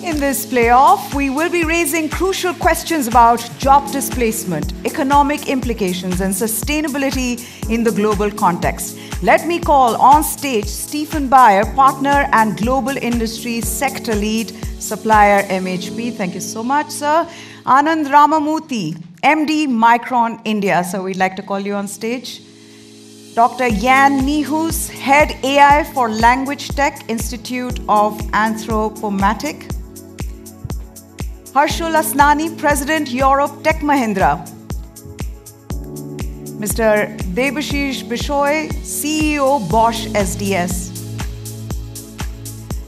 In this playoff, we will be raising crucial questions about job displacement, economic implications, and sustainability in the global context. Let me call on stage Stephan Baier, partner and global industry sector lead, Supplier MHP. Thank you so much, sir. Anand Ramamoorthy, MD Micron India. So we'd like to call you on stage. Dr. Niehues, Head AI for Language Tech, Institute of Anthropomatic. Harshul Asnani, President, Europe Tech Mahindra. Mr. Debashish Bishoy, CEO, Bosch SDS.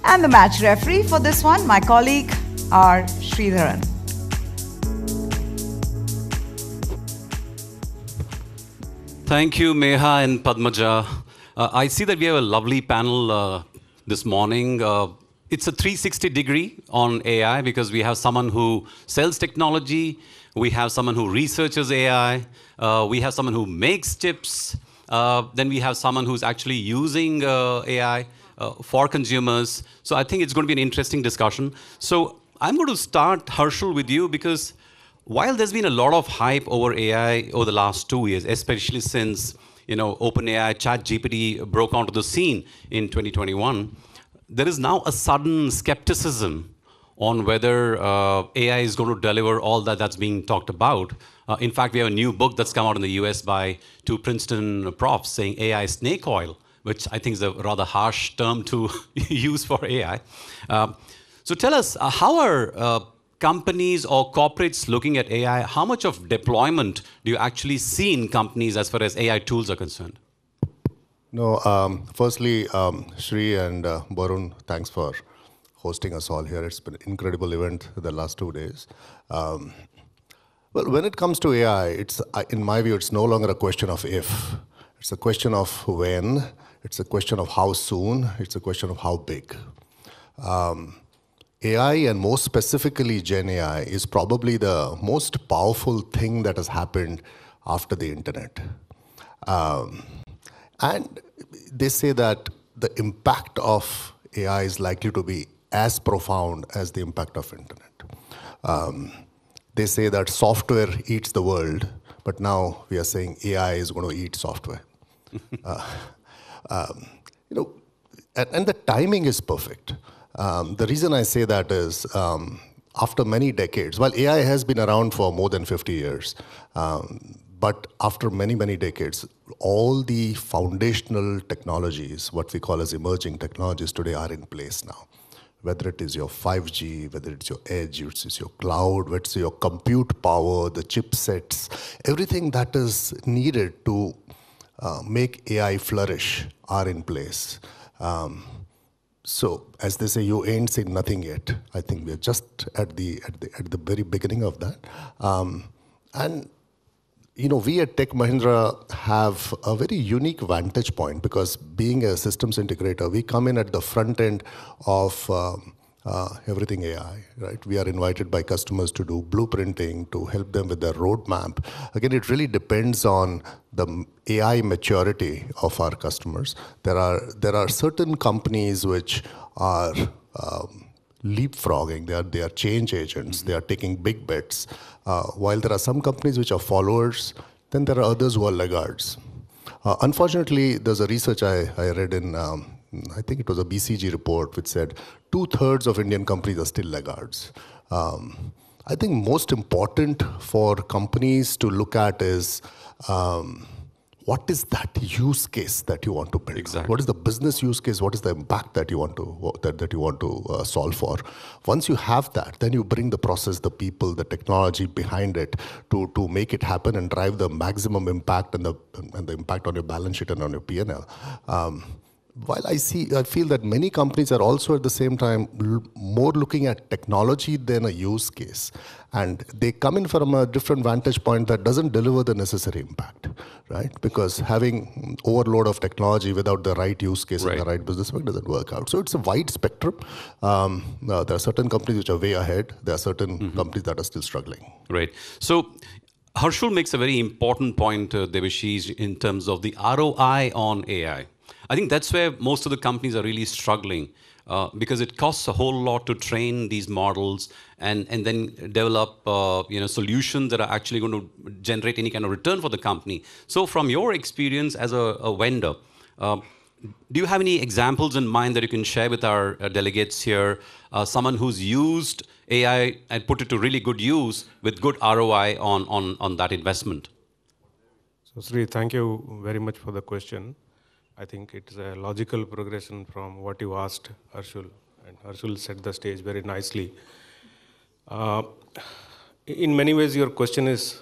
And the match referee for this one, my colleague, R. Sridharan. Thank you, Meha and Padmaja. I see that we have a lovely panel this morning. It's a 360-degree on AI because we have someone who sells technology, we have someone who researches AI, we have someone who makes chips, then we have someone who's actually using AI for consumers. So I think it's going to be an interesting discussion. So I'm going to start, Harshul, with you because while there's been a lot of hype over AI over the last 2 years, especially since OpenAI, ChatGPT broke onto the scene in 2021, there is now a sudden skepticism on whether AI is going to deliver all that's being talked about. In fact, we have a new book that's come out in the US by two Princeton profs saying AI snake oil, which I think is a rather harsh term to use for AI. So tell us, how are companies or corporates looking at AI? How much of deployment do you actually see in companies as far as AI tools are concerned? No, firstly, Shri and Barun, thanks for hosting us all here. It's been an incredible event the last 2 days. Well, when it comes to AI, in my view, it's no longer a question of if. It's a question of when. It's a question of how soon. It's a question of how big. AI, and more specifically Gen AI, is probably the most powerful thing that has happened after the internet. And they say that the impact of AI is likely to be as profound as the impact of internet. They say that software eats the world, but now we are saying AI is going to eat software. And the timing is perfect. The reason I say that is after many decades, while AI has been around for more than 50 years, but after many, many decades, all the foundational technologies, what we call as emerging technologies today, are in place now. Whether it is your 5G, whether it's your edge, it's your cloud, whether it's your compute power, the chipsets, everything that is needed to make AI flourish are in place. So, as they say, you ain't seen nothing yet. I think we're just at the very beginning of that. And we at Tech Mahindra have a very unique vantage point because being a systems integrator, we come in at the front end of everything AI, right? We are invited by customers to do blueprinting, to help them with their roadmap. Again, it really depends on the AI maturity of our customers. There are certain companies which are leapfrogging. They are change agents. They are taking big bets. While there are some companies which are followers, then there are others who are laggards. Unfortunately, there's a research I read in, I think it was a BCG report, which said 2/3 of Indian companies are still laggards. I think most important for companies to look at is what is that use case that you want to build? Exactly. What is the business use case? What is the impact that you want to solve for? Once you have that, then you bring the process, the people, the technology behind it to make it happen and drive the maximum impact and the impact on your balance sheet and on your P&L. While I feel that many companies are also at the same time more looking at technology than a use case. And they come in from a different vantage point that doesn't deliver the necessary impact, right? Because having overload of technology without the right use case and the right business work doesn't work out. So it's a wide spectrum. There are certain companies which are way ahead. There are certain companies that are still struggling. Right. So Harshul makes a very important point, Debashish, in terms of the ROI on AI. I think that's where most of the companies are really struggling. because it costs a whole lot to train these models and then develop solutions that are actually going to generate any kind of return for the company. So from your experience as a vendor, do you have any examples in mind that you can share with our delegates here? Someone who's used AI and put it to really good use with good ROI on that investment? So Sri, thank you very much for the question. I think it's a logical progression from what you asked Harshul, and Harshul set the stage very nicely. In many ways, your question is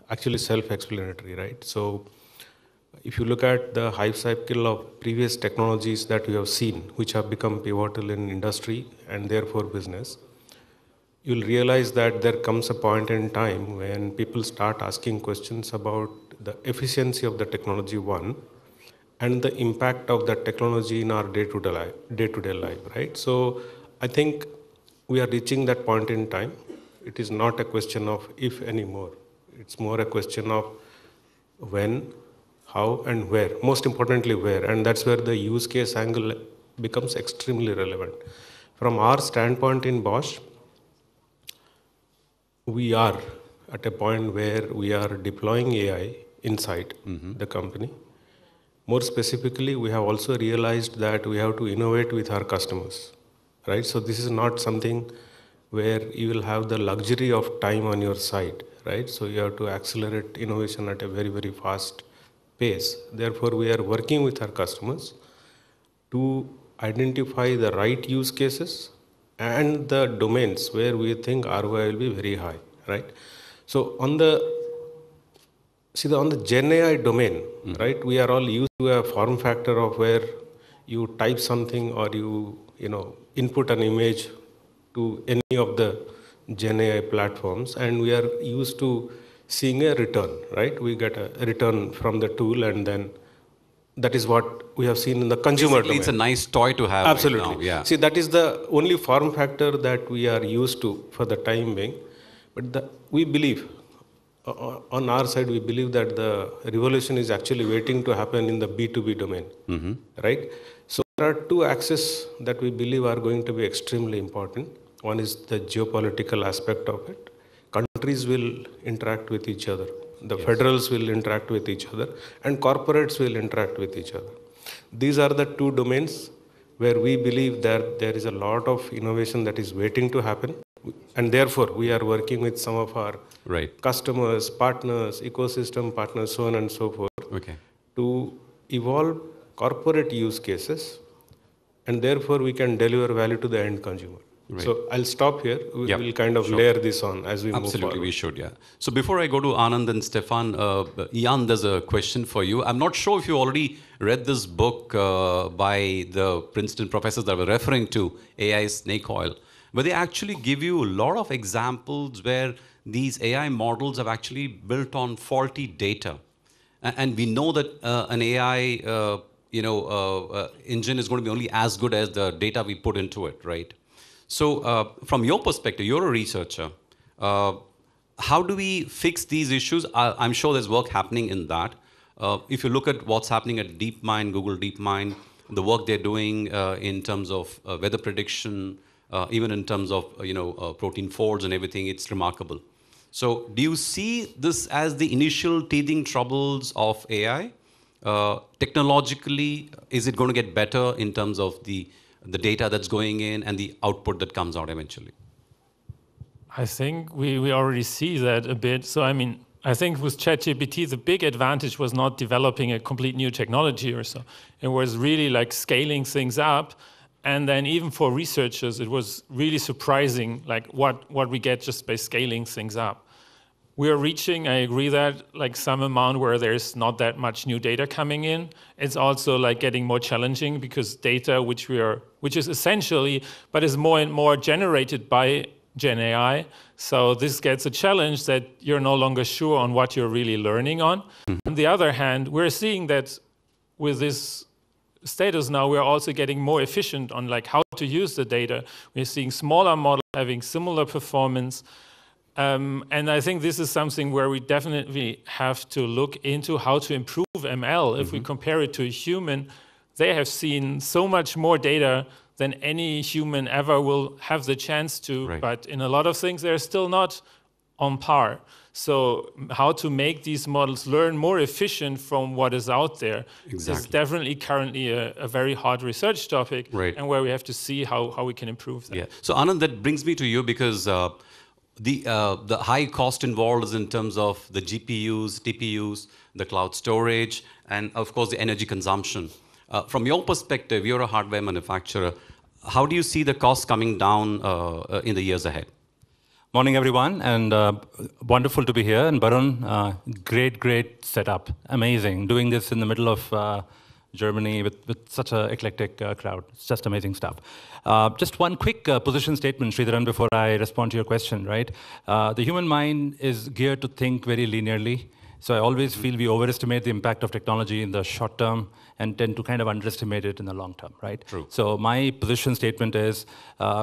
actually self-explanatory, right? So if you look at the hype cycle of previous technologies that we have seen, which have become pivotal in industry and therefore business, you'll realize that there comes a point in time when people start asking questions about the efficiency of the technology, one, and the impact of that technology in our day-to-day life, right? So I think we are reaching that point in time. It is not a question of if anymore. It's more a question of when, how, and where. Most importantly, where. And that's where the use case angle becomes extremely relevant. From our standpoint in Bosch, we are at a point where we are deploying AI inside the company. More specifically, we have also realized that we have to innovate with our customers, right? So this is not something where you will have the luxury of time on your side, right? So you have to accelerate innovation at a very, very fast pace. Therefore, we are working with our customers to identify the right use cases and the domains where we think ROI will be very high, right? So on the Gen AI domain, right, we are all used to a form factor of where you type something or you input an image to any of the Gen AI platforms, and we are used to seeing a return, right? We get a return from the tool, and then that is what we have seen in the consumer domain. It's a nice toy to have. Absolutely. Right now. Yeah. See, that is the only form factor that we are used to for the time being. But we believe, on our side, we believe that the revolution is actually waiting to happen in the B2B domain, right? So there are two axes that we believe are going to be extremely important. One is the geopolitical aspect of it. Countries will interact with each other. The federals will interact with each other, and corporates will interact with each other. These are the two domains where we believe that there is a lot of innovation that is waiting to happen. And therefore, we are working with some of our customers, partners, ecosystem partners, so on and so forth, to evolve corporate use cases, and therefore we can deliver value to the end consumer. Right. So I'll stop here. We will kind of layer this on as we move forward. Absolutely, we should, yeah. So before I go to Anand and Stefan, Ian, there's a question for you. I'm not sure if you already read this book by the Princeton professors that were referring to AI snake oil, but they actually give you a lot of examples where these AI models have actually built on faulty data. And we know that an AI engine is going to be only as good as the data we put into it, right? So from your perspective, you're a researcher. How do we fix these issues? I'm sure there's work happening in that. If you look at what's happening at DeepMind, Google DeepMind, the work they're doing in terms of weather prediction, even in terms of protein folds and everything, it's remarkable. So do you see this as the initial teething troubles of AI? Technologically, is it going to get better in terms of the data that's going in and the output that comes out eventually? I think we already see that a bit. So I mean, I think with ChatGPT, the big advantage was not developing a complete new technology or so. It was really like scaling things up. And then even for researchers, it was really surprising, like what we get just by scaling things up. We are reaching, I agree that, like some amount where there's not that much new data coming in. It's also like getting more challenging because data, which is essentially, but is more and more generated by Gen AI. So this gets a challenge that you're no longer sure on what you're really learning on. On the other hand, we're seeing that with this status now, we're also getting more efficient on like how to use the data. We're seeing smaller models having similar performance. And I think this is something where we definitely have to look into how to improve ML. If we compare it to a human, they have seen so much more data than any human ever will have the chance to. Right. But in a lot of things, they're still not on par. So how to make these models learn more efficient from what is out there is definitely currently a very hard research topic, and where we have to see how we can improve that. Yeah. So Anand, that brings me to you, because the high cost involved is in terms of the GPUs, TPUs, the cloud storage, and of course the energy consumption. From your perspective, you're a hardware manufacturer. How do you see the costs coming down in the years ahead? Morning, everyone, and wonderful to be here. And Barun, great setup, amazing. Doing this in the middle of Germany with such an eclectic crowd. It's just amazing stuff. Just one quick position statement, Sridharan, before I respond to your question, right? The human mind is geared to think very linearly. So I always feel we overestimate the impact of technology in the short term and tend to kind of underestimate it in the long term, right? True. So my position statement is,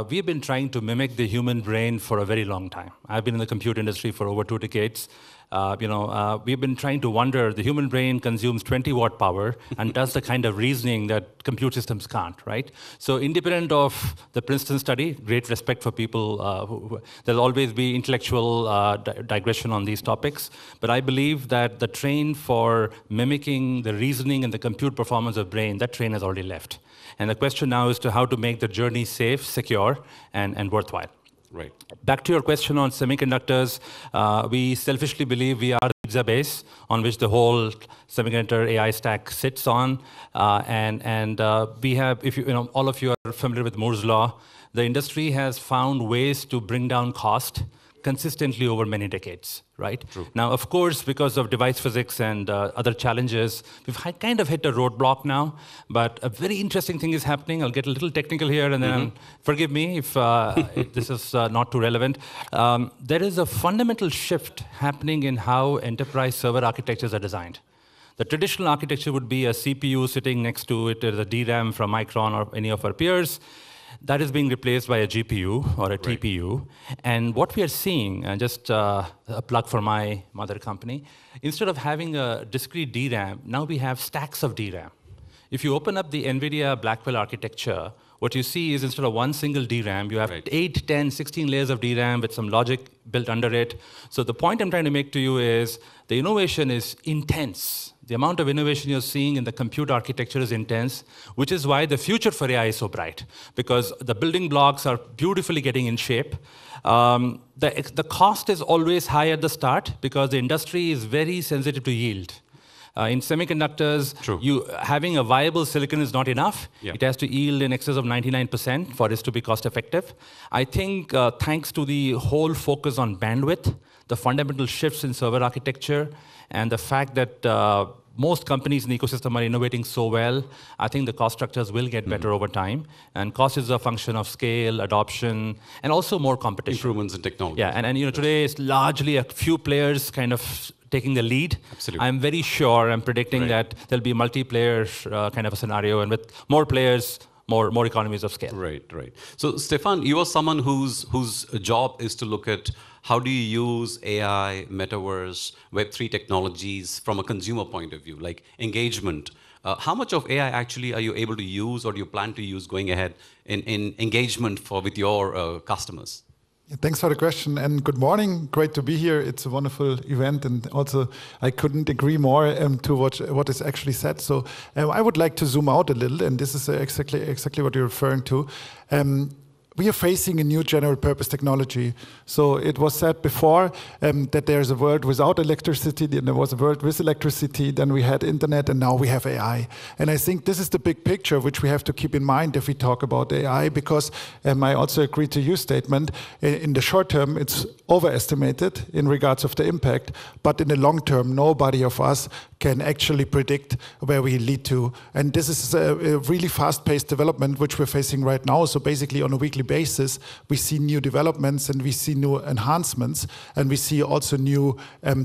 we've been trying to mimic the human brain for a very long time. I've been in the compute industry for over 2 decades. We've been trying to wonder, the human brain consumes 20-watt power and does the kind of reasoning that compute systems can't, right? So independent of the Princeton study, great respect for people, there'll always be intellectual digression on these topics, but I believe that the train for mimicking the reasoning and the compute performance of brain, that train has already left. And the question now is to how to make the journey safe, secure, and worthwhile. Right. Back to your question on semiconductors, we selfishly believe we are the pizza base on which the whole semiconductor AI stack sits on. We have, if all of you are familiar with Moore's law, the industry has found ways to bring down cost consistently over many decades, right? True. Now, of course, because of device physics and other challenges, we've kind of hit a roadblock now, but a very interesting thing is happening. I'll get a little technical here, and then forgive me if this is not too relevant. There is a fundamental shift happening in how enterprise server architectures are designed. The traditional architecture would be a CPU sitting next to it, the DRAM from Micron or any of our peers. That is being replaced by a GPU or a TPU. And what we are seeing, just a plug for my mother company, instead of having a discrete DRAM, now we have stacks of DRAM. If you open up the NVIDIA Blackwell architecture, what you see is instead of one single DRAM, you have 8, 10, 16 layers of DRAM with some logic built under it. So the point I'm trying to make to you is the innovation is intense. The amount of innovation you're seeing in the compute architecture is intense, which is why the future for AI is so bright, because the building blocks are beautifully getting in shape. The cost is always high at the start because the industry is very sensitive to yield. In semiconductors, having a viable silicon is not enough. It has to yield in excess of 99% for it to be cost effective. I think thanks to the whole focus on bandwidth, the fundamental shifts in server architecture, and the fact that most companies in the ecosystem are innovating so well, I think the cost structures will get better over time. And cost is a function of scale, adoption, and also more competition. Improvements in technology. Yeah, and today it's largely a few players kind of taking the lead. Absolutely. I'm very sure, I'm predicting that there'll be a multiplayer kind of a scenario, and with more players, more economies of scale. Right. So Stephan, you are someone whose job is to look at how do you use AI, metaverse, Web3 technologies from a consumer point of view, like engagement. How much of AI actually are you able to use or do you plan to use going ahead in engagement with your customers? Thanks for the question, and good morning. Great to be here. It's a wonderful event, and also I couldn't agree more to what is actually said. So I would like to zoom out a little, and this is exactly what you're referring to. We are facing a new general purpose technology. So it was said before that there's a world without electricity, then there was a world with electricity, then we had internet, and now we have AI. And I think this is the big picture which we have to keep in mind if we talk about AI, because I also agree to your statement. In the short term, it's overestimated in regards of the impact, but in the long term, nobody of us can actually predict where we lead to. And this is a really fast-paced development which we're facing right now. So basically on a weekly basis, we see new developments and we see new enhancements, and we see also new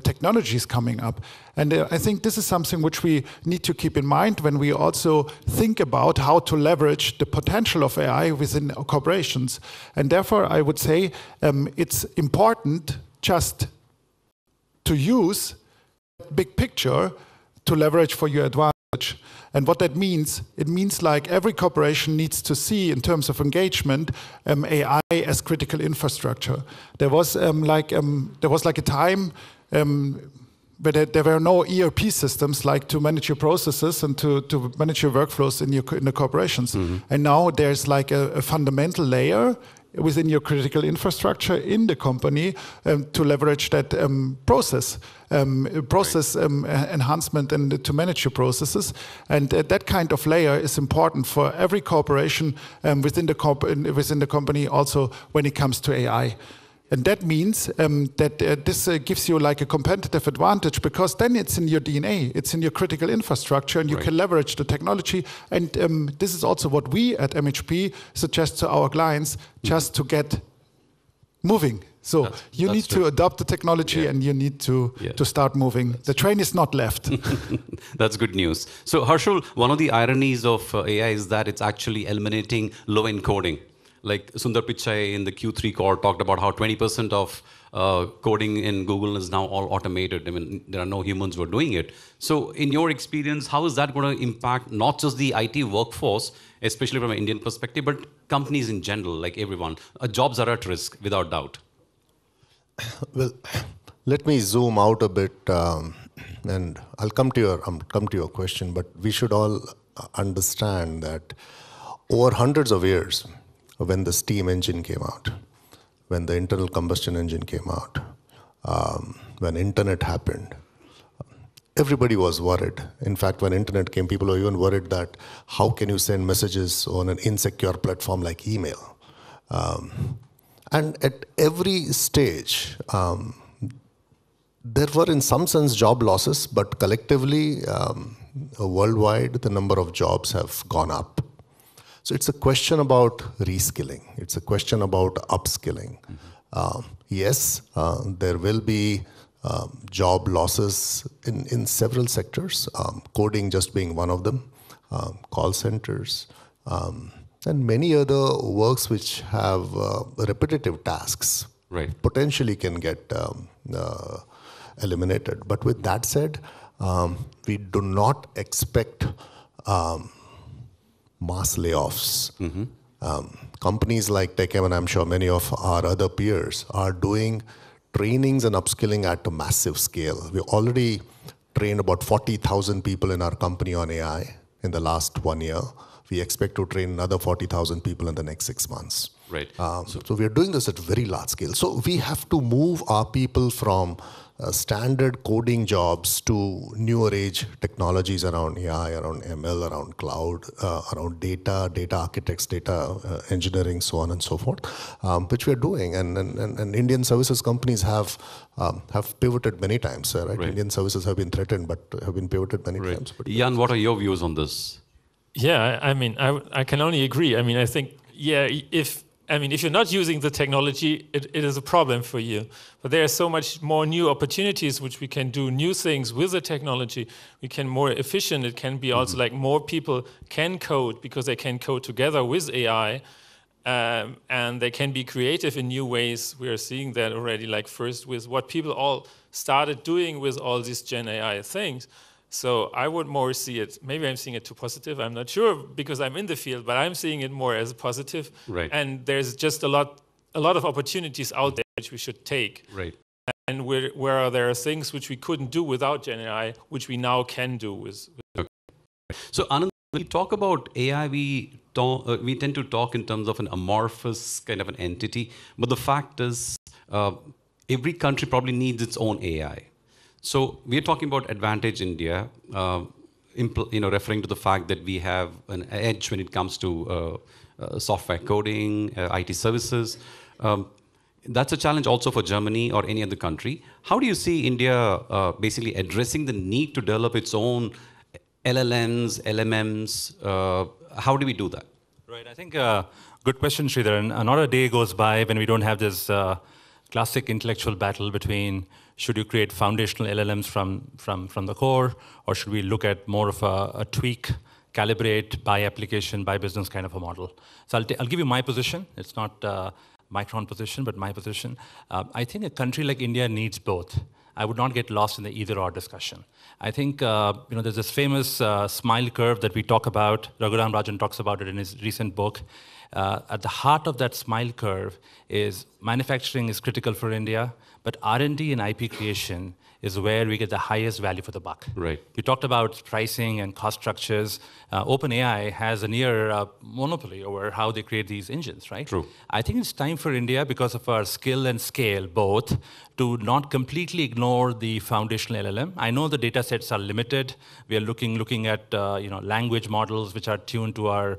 technologies coming up. And I think this is something which we need to keep in mind when we also think about how to leverage the potential of AI within corporations. And therefore, I would say it's important just to use big picture to leverage for your advantage. And what that means, it means like every corporation needs to see in terms of engagement AI as critical infrastructure. There was like a time where there were no ERP systems like to manage your processes and to manage your workflows in the corporations. And now there's like a fundamental layer within your critical infrastructure in the company to leverage that process enhancement and to manage your processes. And that kind of layer is important for every corporation within the company, also when it comes to AI. And that means that this gives you like a competitive advantage, because then it's in your DNA, it's in your critical infrastructure, and you can leverage the technology. And this is also what we at MHP suggest to our clients, just to get moving. So you need to adopt the technology, and you need to start moving. The train is not left. That's good news. So Harshul, one of the ironies of AI is that it's actually eliminating low-end coding. Like Sundar Pichai in the Q3 call talked about how 20% of coding in Google is now all automated. I mean, there are no humans who are doing it. So in your experience, how is that going to impact not just the IT workforce, especially from an Indian perspective, but companies in general, like everyone? Jobs are at risk, without doubt. Well, let me zoom out a bit, and I'll come to your question. But we should all understand that over hundreds of years, when the steam engine came out, when the internal combustion engine came out, when internet happened, everybody was worried. In fact, when internet came, people were even worried that how can you send messages on an insecure platform like email? And at every stage, there were in some sense job losses, but collectively, worldwide, the number of jobs have gone up. So it's a question about reskilling. It's a question about upskilling. Yes, there will be job losses in several sectors, coding just being one of them, call centers, and many other works which have repetitive tasks potentially can get eliminated. But with that said, we do not expect mass layoffs. Companies like TechM, and I'm sure many of our other peers, are doing trainings and upskilling at a massive scale. We already trained about 40,000 people in our company on AI in the last 1 year. We expect to train another 40,000 people in the next 6 months. So we are doing this at a very large scale. So we have to move our people from standard coding jobs to newer age technologies around AI, around ML, around cloud, around data architects, data engineering, so on and so forth, which we are doing. And Indian services companies have pivoted many times, right? Indian services have been threatened, but have been pivoted many times. But Jan, what are your views on this? Yeah, I mean, I can only agree. I mean, I think, if you're not using the technology, it is a problem for you. But there are so much more new opportunities which we can do new things with the technology. We can more efficient. It can be also like more people can code because they can code together with AI, and they can be creative in new ways. We are seeing that already, like first with what people all started doing with all these Gen AI things. So I would more see it, maybe I'm seeing it too positive, I'm not sure because I'm in the field, but I'm seeing it more as positive. And there's just a lot of opportunities out there which we should take. And where there are things which we couldn't do without Gen AI, which we now can do with. So Anand, when we talk about AI, we tend to talk in terms of an amorphous kind of an entity, but the fact is every country probably needs its own AI. So we're talking about Advantage India, referring to the fact that we have an edge when it comes to software coding, IT services. That's a challenge also for Germany or any other country. How do you see India basically addressing the need to develop its own LLMs, LMMs? How do we do that? Right, I think good question, Sridhar. And not a day goes by when we don't have this classic intellectual battle between should you create foundational LLMs from the core, or should we look at more of a tweak, calibrate by application, by business kind of a model? So I'll give you my position. It's not Micron position, but my position. I think a country like India needs both. I would not get lost in the either-or discussion. I think there's this famous smile curve that we talk about. Raghuram Rajan talks about it in his recent book. At the heart of that smile curve is manufacturing is critical for India, but R&D and IP creation is where we get the highest value for the buck. Right. You talked about pricing and cost structures. OpenAI has a near monopoly over how they create these engines, right? True. I think it's time for India, because of our skill and scale, both, to not completely ignore the foundational LLM. I know the data sets are limited. We are looking at language models which are tuned to our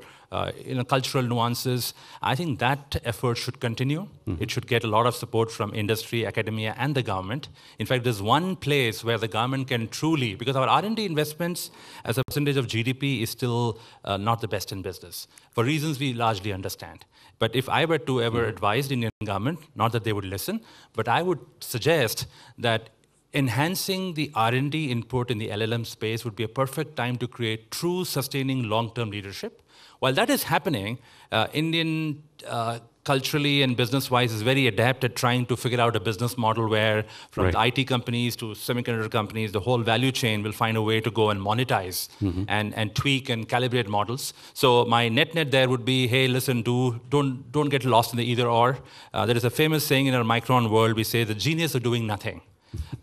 cultural nuances. I think that effort should continue. Mm-hmm. It should get a lot of support from industry, academia, and the government. In fact, there's one place where the government can truly, because our R&D investments as a percentage of GDP is still not the best in business, for reasons we largely understand. But if I were to ever advise the Indian government, not that they would listen, but I would suggest that enhancing the R&D input in the LLM space would be a perfect time to create true sustaining long-term leadership. While that is happening, Indian culturally and business-wise is very adept at trying to figure out a business model where from the IT companies to semiconductor companies, the whole value chain will find a way to go and monetize and tweak and calibrate models. So my net there would be, hey, listen, don't get lost in the either or. There is a famous saying in our Micron world, we say the genius of doing nothing.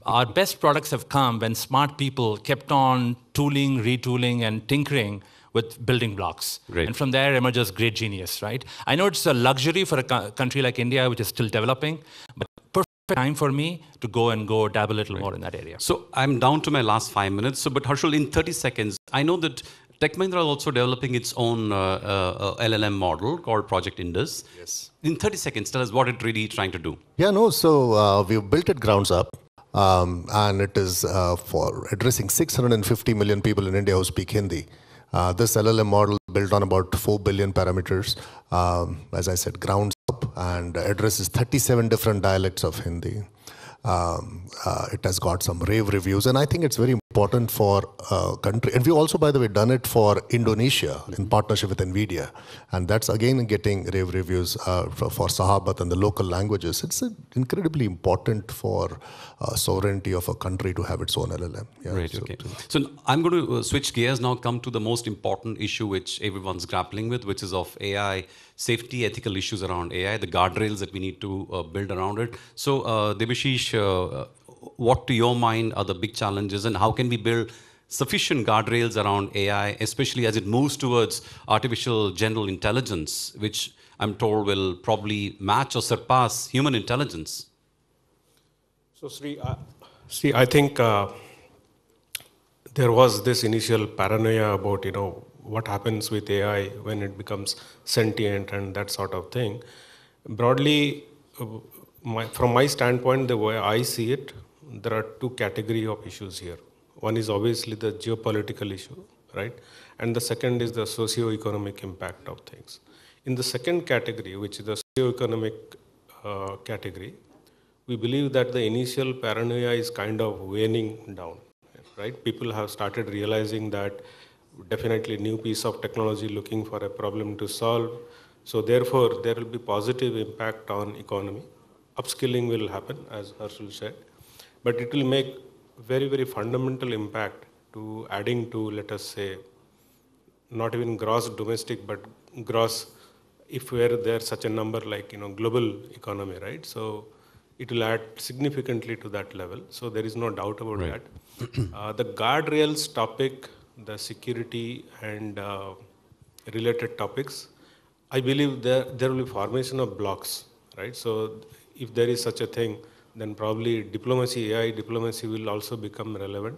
Our best products have come when smart people kept on tooling, retooling, and tinkering with building blocks. Great. And from there emerges great genius, right? I know it's a luxury for a country like India, which is still developing, but perfect time for me to go dabble a little more in that area. So I'm down to my last 5 minutes. So, but Harshul, in 30 seconds, I know that Tech Mahindra is also developing its own LLM model called Project Indust. Yes. In 30 seconds, tell us what it's really trying to do. Yeah, no, so we've built it grounds up. And it is for addressing 650 million people in India who speak Hindi. This LLM model built on about 4 billion parameters, as I said, grounds up, and addresses 37 different dialects of Hindi. It has got some rave reviews, and I think it's very important for a country. And we also, by the way, done it for Indonesia in partnership with NVIDIA. And that's again getting rave reviews for Sahabat and the local languages. It's incredibly important for sovereignty of a country to have its own LLM. Yeah, right, okay. So I'm going to switch gears now, come to the most important issue which everyone's grappling with, which is of AI, safety, ethical issues around AI, the guardrails that we need to build around it. So Debashish, what to your mind are the big challenges, and how can we build sufficient guardrails around AI, especially as it moves towards artificial general intelligence, which I'm told will probably match or surpass human intelligence? So Sri, I think there was this initial paranoia about, what happens with AI when it becomes sentient and that sort of thing. Broadly, from my standpoint, the way I see it, there are two categories of issues here. One is obviously the geopolitical issue, right? And the second is the socio-economic impact of things. In the second category, which is the socio-economic category, we believe that the initial paranoia is kind of waning down, right? People have started realizing that definitely new piece of technology looking for a problem to solve. So therefore, there will be positive impact on economy. Upskilling will happen, as Harshul said, but it will make very, very fundamental impact to adding to, let us say, not even gross domestic, but gross, if there's such a number like, global economy, right? So it will add significantly to that level. So there is no doubt about that. The guardrails topic, the security and related topics, I believe there will be formation of blocks, right? So if there is such a thing, then probably diplomacy, AI diplomacy will also become relevant.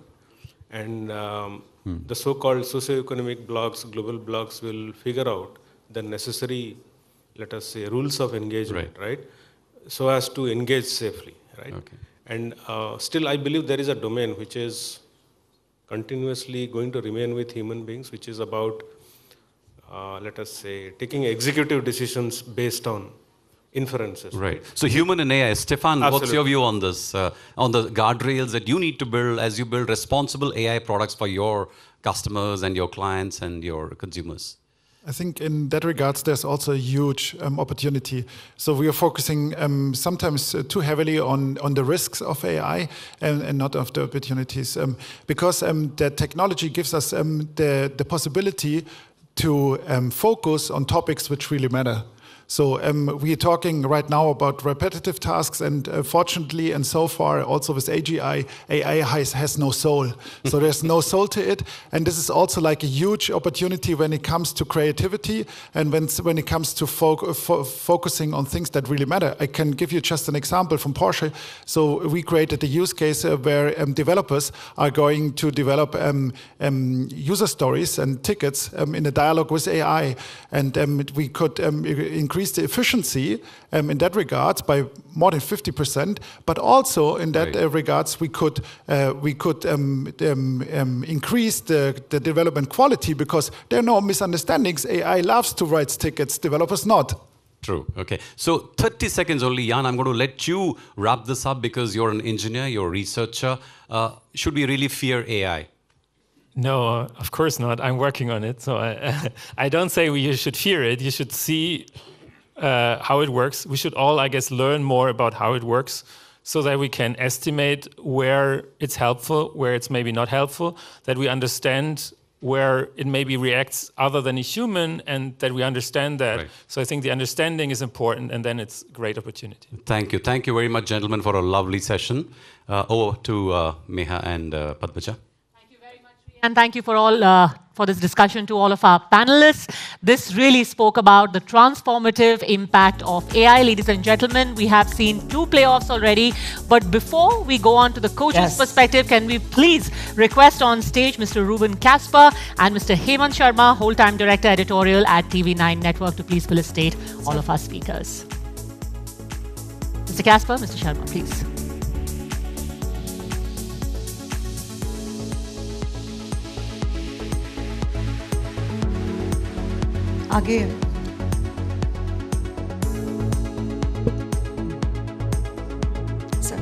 And the so-called socio-economic blocks, global blocks will figure out the necessary, let us say, rules of engagement, right? So as to engage safely, right? Okay. And still, I believe there is a domain which is continuously going to remain with human beings, which is about, let us say, taking executive decisions based on inferences. Right. So human and AI. Stephan, what's your view on this? On the guardrails that you need to build as you build responsible AI products for your customers and your clients and your consumers? I think in that regards, there's also a huge opportunity. So we are focusing sometimes too heavily on the risks of AI and not of the opportunities, because the technology gives us the possibility to focus on topics which really matter. So we are talking right now about repetitive tasks, and fortunately, and so far, also with AGI, AI has no soul. So there's no soul to it, and this is also like a huge opportunity when it comes to creativity and when it comes to focusing on things that really matter. I can give you just an example from Porsche. So we created a use case where developers are going to develop user stories and tickets in a dialogue with AI, and we could increase the efficiency in that regard by more than 50%, but also in that regards we could increase the development quality, because there are no misunderstandings. AI loves to write tickets, developers not. True. Okay. So 30 seconds only, Jan. I'm going to let you wrap this up because you're an engineer, you're a researcher. Should we really fear AI? No, of course not. I'm working on it. So I don't say you should fear it. You should see how it works. We should all, I guess, learn more about how it works so that we can estimate where it's helpful, where it's maybe not helpful, that we understand where it maybe reacts other than a human, and that we understand that. Right. So I think the understanding is important, and then it's a great opportunity. Thank you. Thank you very much, gentlemen, for a lovely session. Over to Meha and Padmaja. And thank you for all for this discussion to all of our panelists. This really spoke about the transformative impact of AI. Ladies and gentlemen, we have seen 2 playoffs already. But before we go on to the coach's perspective, can we please request on stage Mr. Ruben Kasper and Mr. Hemant Sharma, whole-time director editorial at TV9 Network, to please felicitate all of our speakers. Mr. Kasper, Mr. Sharma, please. आगे sir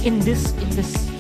In this